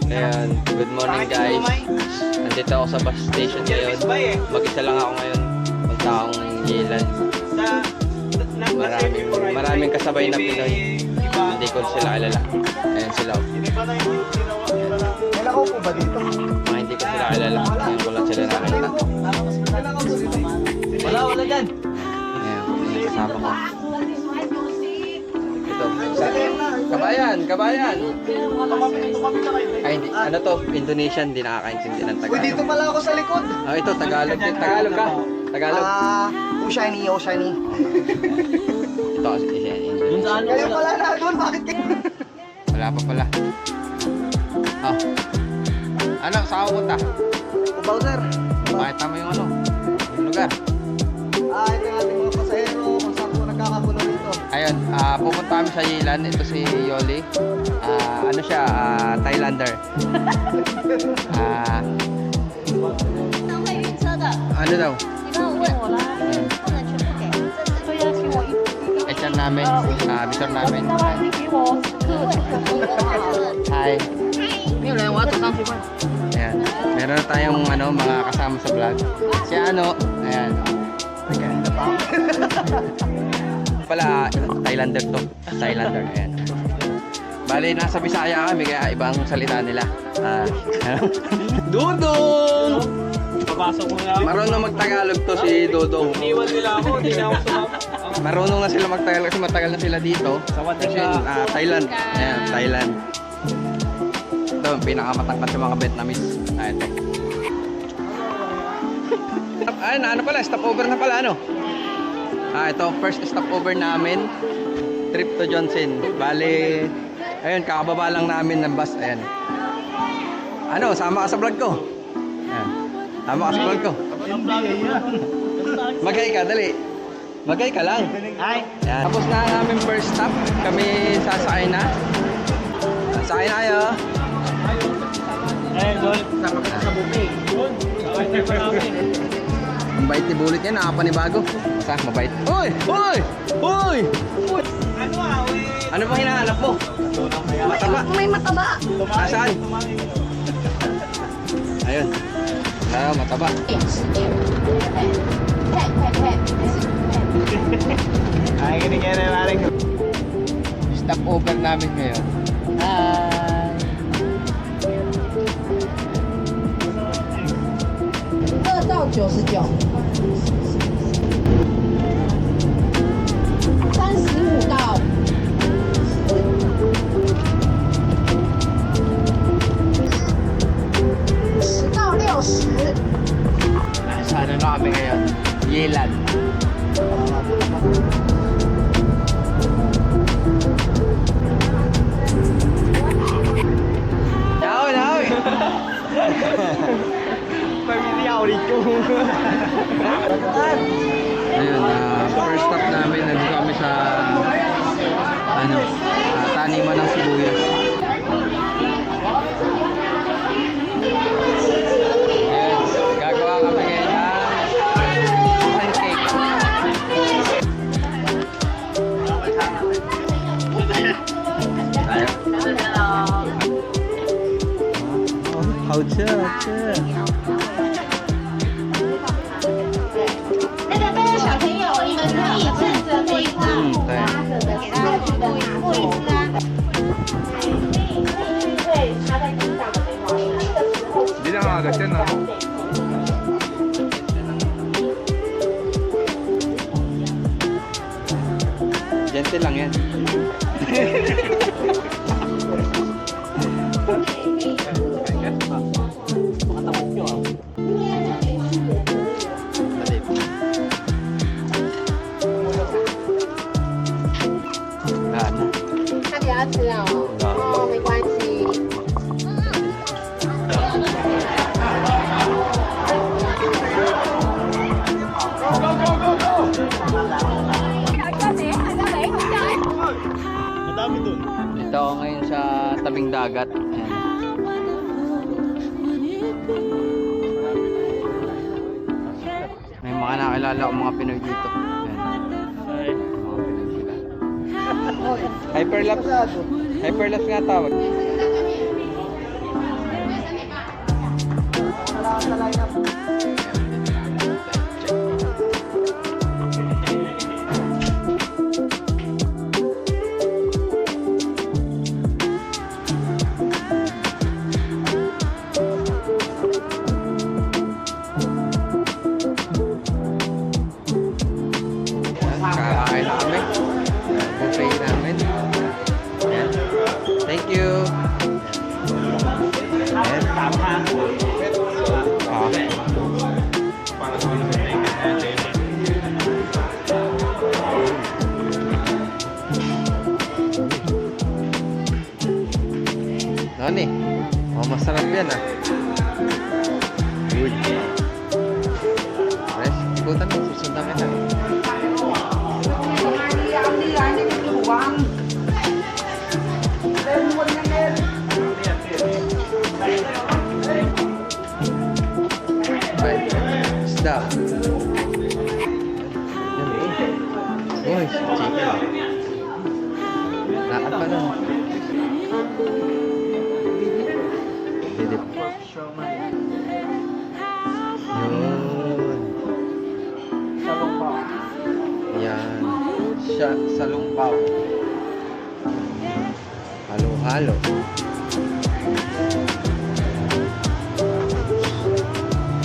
Ayan, good morning guys. Nandito ako sa bus station ngayon. Mag-isa lang ako ngayon. Punta akong Yilan. Maraming kasabay na Pinoy. Hindi ko sila kilala. Ayan sila. Kailan ko po ba dito? Mga hindi ko sila kilala. Ayan ko lang sila nakita. Wala dyan. Ayan, yung kasama ko. Ito. Kabayan! Ay, hindi. Ano to? Indonesian, hindi nakakaintindi ng Uy, Tagalog. dito pala ako sa likod. Ah, ito, Tagalog. Tagalog ka? Tagalog. Oshiny. Ito kasi Indonesian. Kayo pala na doon, bakit kayo? Wala pa pala. Ah. Ano, saan ka punta? Ubaw, sir. Makita mo yung ano, yung lugar. Ito yung ating mga pasahero, kung saan po nagkakagulo rito. Ayun, pupunta kami sa Yilan. Ito si Yoli. Ano siya, Thailander. 上会晕车的， Ano daw? 你帮我问我啦，不能全部给，这是对要请我HR namin, bisor namin. 你给我Hi. 没有人，我要走上去问。 Ayan. Meron na tayong ano, mga kasama sa vlog. Si ano, ayan. Nagkanina pa ako. Pala, Thailander to. Thailander, ayan. Bali, nasa Bisaya kami, kaya ibang salita nila. Dudong! Papasok mo na. Marunong mag-Tagalog to si Dudong. Iniwan nila ako, hindi na ako sumama. Marunong na sila mag-Tagalog kasi matagal na sila dito. Kasi Thailand. Ayan, Thailand. Ito, pinakamatangkat yung mga Vietnamese. Ito. Ay, ano pala, stopover na pala, ano? Ito, first stopover namin. Trip to Johnson. Bali, ayun, kakababa lang namin ng bus. Ayan. Ano, sama ka sa vlog ko? Ayan. Sama ka sa vlog ko. Magay ka, dali. Magay ka lang. Hi. Ayan. Tapos na namin first stop. Kami sasakay na. Sasakay na kayo. Ayun, Dol. Sama ka sa buffet. Sakay pa namin. Ang bait ni Bulit yan, nakapanibago. Sa, mabait. Uy! Uy! Uy! Ano Ano bang hinahanap mo? Mataba. May mataba. Nasaan? Ayun. Mataba. Ay, kinikere narin ko. Stop over namin ngayon. Hi! 2到99，35到10到60。 Sa ano na kami ngayon? Yilan. Yaw! Pamilya ko rito. Ayun, first stop namin, nandito kami sa ano, taniman ng sibuyas. Ayun, gagawa kami ngayon ng pancake. Tayo. How to? 那个各位小朋友，你们可以趁着这一块对。给大家去摸一次啊。会插在地上的眉毛，这个时候 Hindi na nga, kasi na. Gentle lang yan. Ano? 他比较吃哦，哦，没关系。 Madami dun. Dito ako ngayon sa tabing dagat. Ayan. May mga nakilala akong mga Pinoy dito. Ayan. Mga Pinoy sila. Hyperlapse. Hyperlapse nga tawag. sa lineup. Kakain na kami. Buffet namin. Ayan. Thank you. Ayan. Nani, masarap yan ah. Good. Fresh. Ikutan mo, susundan kita. Bye. Stop. Uy, chicken. Lakad pa lang. Didip. Yun. Yan. Siya sa lumpaw. Halo-halo.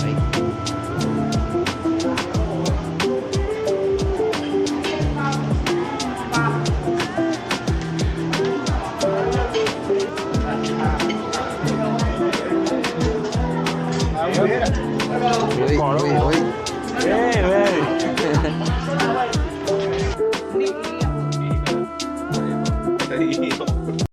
Ay. Uy, uy, uy.